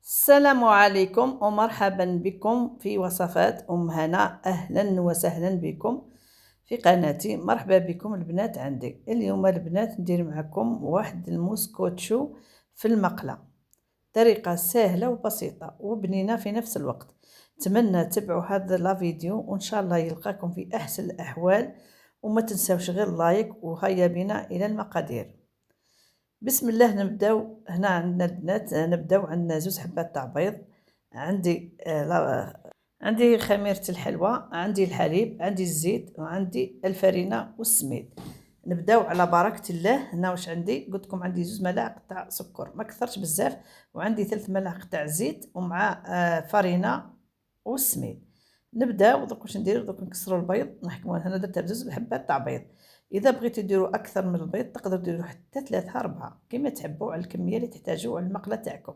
السلام عليكم ومرحبا بكم في وصفات هنا. أهلا وسهلا بكم في قناتي. مرحبا بكم البنات. عندي اليوم البنات ندير معكم واحد الموسكوتشو في المقلة، طريقة سهلة وبسيطة وبنينة في نفس الوقت. اتمنى تبعوا هذا لا فيديو وان شاء الله يلقاكم في احسن الاحوال، وما تنساوش غير لايك. وهيا بنا الى المقادير. بسم الله. نبداو هنا عندنا البنات، نبداو عندنا زوج حبات تاع بيض، عندي عندي خميرة الحلوى، عندي الحليب، عندي الزيت، وعندي الفرينة والسميد. نبداو على بركة الله. هنا واش عندي؟ قلت لكم عندي 2 ملاعق تاع سكر، ما كثرش بزاف، وعندي 3 ملاعق تاع زيت ومع فرينة والسميد. نبداو دوك واش نديرو. دوك نكسروا البيض نحكموا. هنا درتها بزوج حبات تاع بيض. اذا بغيتوا ديروا اكثر من البيض تقدروا ديروا حتى 3 4 كما تحبوا على الكميه اللي تحتاجوا على المقله تاعكم.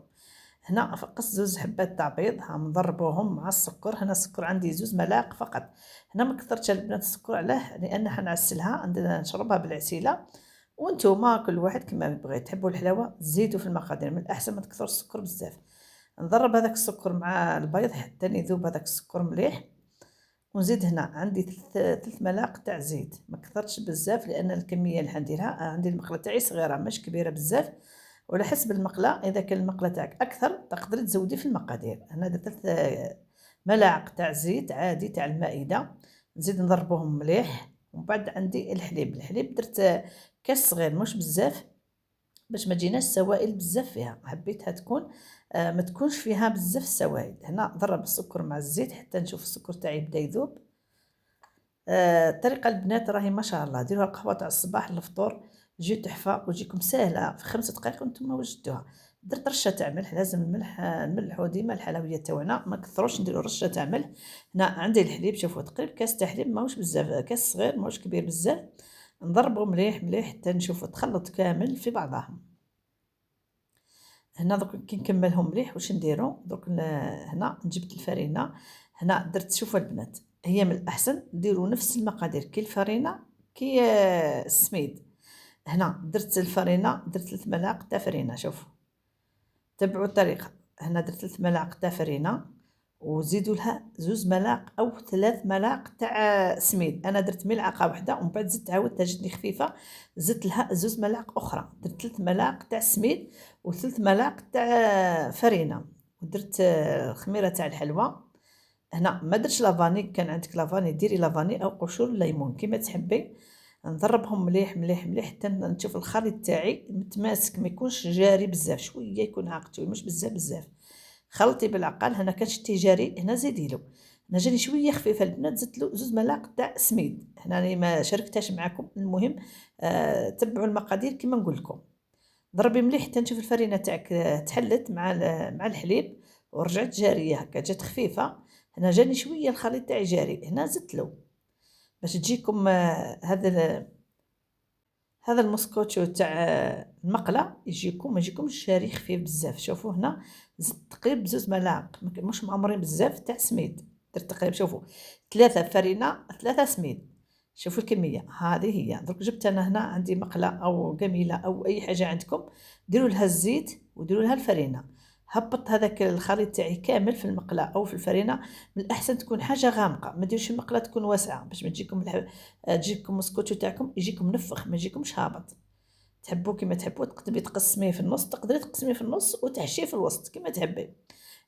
هنا فقط 2 حبات تاع بيض، ها نضربوهم مع السكر. هنا السكر عندي 2 ملاعق فقط. هنا ما كثرتش البنات السكر، علاه؟ لان حنعسلها، عندنا نشربها بالعسيله. وانتم كل واحد كما يبغي. تحبوا الحلاوه زيدوا في المقادير، من الاحسن ما تكثروا السكر بزاف. نضرب هذاك السكر مع البيض حتى يذوب هذاك السكر مليح. ونزيد هنا عندي 3 ملاعق تاع زيت، ما كثرتش بزاف لان الكميه اللي حنديرها. عندي المقله تاعي صغيره مش كبيره بزاف، وعلى حسب المقله. اذا كان المقله تاعك اكثر تقدري تزودي في المقادير. انا درت 3 ملاعق تاع زيت عادي تاع المائده. نزيد نضربوهم مليح. ومن بعد عندي الحليب درت كاس صغير مش بزاف، باش ما تجيناش سوائل بزاف فيها. حبيتها تكون ما تكونش فيها بزاف السوائل. هنا ضرب السكر مع الزيت حتى نشوف السكر تاعي بدا يذوب. الطريقه البنات راهي ما شاء الله. ديروها القهوه تاع الصباح الفطور، تجي تحفه وتجيكم سهله في 5 دقائق وانتم وجدتوها. درت رشه تاع ملح، لازم الملح نملحو ديما الحلويات تاعنا، ما كثروش نديرو رشه تاع ملح. هنا عندي الحليب، شوفوا تقريبا كاس تاع حليب، ماهوش بزاف، كاس صغير ماهوش كبير بزاف. نضربو مليح مليح حتى نشوفو تخلط كامل في بعضهم. هنا دوك كي نكملهم مليح واش نديرو. دوك هنا جبت الفرينه. هنا درت، شوفوا البنات، هي من الاحسن ديروا نفس المقادير كي الفرينه كي السميد. هنا درت الفرينه، درت 3 ملاعق تاع فرينه. شوفوا تبعوا الطريقه. هنا درت 3 ملاعق تاع فرينه، وزيدوا لها 2 ملاعق او 3 ملاعق تاع سميد. انا درت ملعقه واحده ومن بعد زدت عاودتها جاتني خفيفه، زدت لها 2 ملاعق اخرى. درت 3 ملاعق تاع سميد و3 ملاعق تاع فرينه. ودرت الخميره تاع الحلوى. هنا ما درتش لافاني، كان عندك لافاني ديري لافاني او قشور الليمون كما تحبي. نضربهم مليح مليح مليح حتى نشوف الخليط تاعي متماسك، ما يكونش جاري بزاف، شويه يكون عاقتوي مش بزاف بزاف. خلطي بالعقل. هنا كان شتي جاري هنا زيدي له. هنا جاني شويه خفيفه البنات، زدت له 2 ملاعق تاع سميد. هنا راني ما شاركتهاش معكم. المهم تبعوا المقادير كما نقول لكم. ضربي مليح حتى نشوف الفرينه تاعك تحلت مع الحليب ورجعت جاريه هكا، جات خفيفه. هنا جاني شويه الخليط تاعي جاري، هنا زدت له باش تجيكم هذا المسكوتشو تاع المقله يجيكم، ما يجيكمش جاري خفيف بزاف. شوفوا هنا زدت تقريبا 2 ملاعق مش معمرين بزاف تاع سميد. درت تقريبا، شوفوا 3 فرينه 3 سميد. شوفوا الكميه هذه هي. درك جبت انا هنا عندي مقله او قميله او اي حاجه عندكم، ديروا لها الزيت وديروا لها الفرينه. هبط هذاك الخليط تاعي كامل في المقله او في الفرينه. من الاحسن تكون حاجه غامقه، ما ديروش المقله تكون واسعه باش ما تجيكم السكوتشو تاعكم يجيكم منفخ ما يجيكمش هابط. تحبوا كما تحبوا، تقدري تقسميه في النص، تقدري تقسميه في النص وتحشيه في الوسط كما تحبي،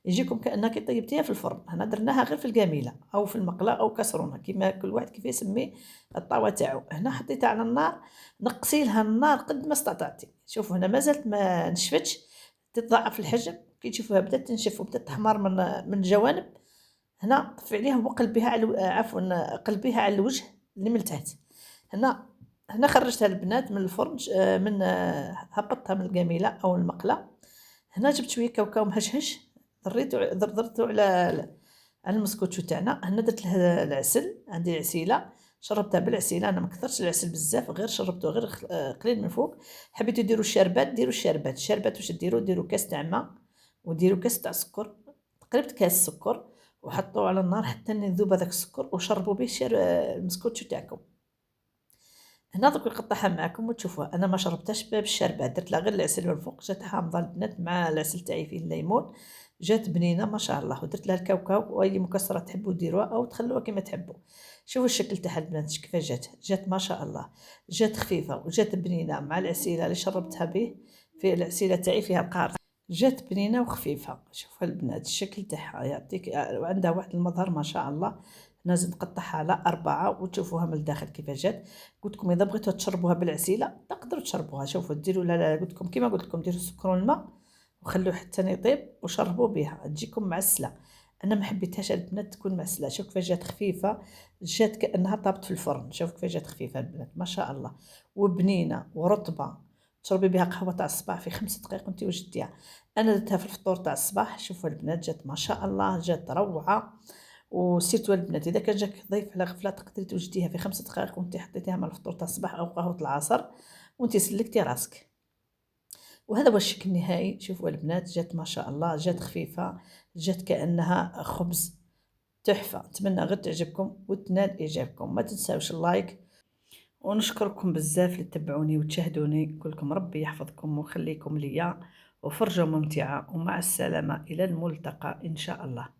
يجيكم كانك طيبتيها في الفرن. هنا درناها غير في القميله او في المقله او كسرونه كما كل واحد كيف يسمي الطاوه تاعو. هنا حطيتها على النار، نقصي لها النار قد ما استطعتي. شوفوا هنا مازالت ما نشفتش، تتضاعف الحجم. كي تشوفوها بدات تنشف وبدات تحمر من الجوانب، هنا طفي عليها وقلبيها على عفوا قلبيها على الوجه اللي من تحت. هنا خرجتها البنات من الفرن، من هبطتها من القميله او المقله. هنا جبت شويه كاوكاو مهشهش، درته على المسكوتشو تاعنا. هنا درت لها العسل، عندي عسيله شربتها بالعسيله. انا ما كثرتش العسل بزاف، غير شربته غير قليل من فوق. حبيتو ديروا الشربات ديروا الشربات واش ديروا كاس تاع ماء وديروا كاس تاع سكر، تقريبا كاس سكر، وحطوه على النار حتى يذوب هذاك السكر وشربوا به المسكوتشو تاعكم. هنا دوك نقطعها معكم وتشوفوها. انا ما شربتهاش بالشربات، درت لها غير العسل من الفوق، جات حامضه البنات مع العسل تاعي فيه الليمون. جات بنينه ما شاء الله، ودرت لها الكاوكاو واي مكسرات تحبوا ديروها او تخلوها كما تحبوا. شوفوا الشكل تاعها البنات كيفاش جات ما شاء الله، جات خفيفه وجات بنينه مع العسيله اللي شربتها به. في العسيله تاعي فيها القارص، جات بنينه وخفيفه. شوفوا البنات الشكل تاعها يعطيك، وعندها واحد المظهر ما شاء الله. نازل نقطعها على 4 وتشوفوها من الداخل كيفاش جات. قلت لكم اذا بغيتوا تشربوها بالعسيله تقدروا تشربوها. شوفوا ديروا لها، قلت لكم كيما قلت لكم ديروا السكر والماء وخلوه حتى يطيب وشربوا بها تجيكم معسله. انا ما حبيتهاش البنات تكون معسله. شوف كيفاش جات خفيفه، جات كانها طابت في الفرن. شوف كيفاش جات خفيفه البنات ما شاء الله، وبنينه ورطبه. تشربي بها قهوه تاع الصباح في 5 دقائق وانت وجدتيها. انا درتها في الفطور تاع الصباح. شوفوا البنات جات ما شاء الله، جات روعه. وسيرتوا البنات اذا كان جاك ضيف على غفله تقدري توجديها في 5 دقائق وانت حطيتيها مع الفطور تاع الصباح او قهوه العصر وانت سلكتي راسك. وهذا هو الشكل النهائي. شوفوا البنات جات ما شاء الله، جات خفيفة، جات كأنها خبز. تحفة. نتمنى غير تعجبكم وتنال إعجابكم. ما تنساوش اللايك، ونشكركم بزاف اللي تتبعوني وتشاهدوني. نقول لكم ربي يحفظكم ويخليكم ليا، وفرجة ممتعة، ومع السلامة إلى الملتقى إن شاء الله.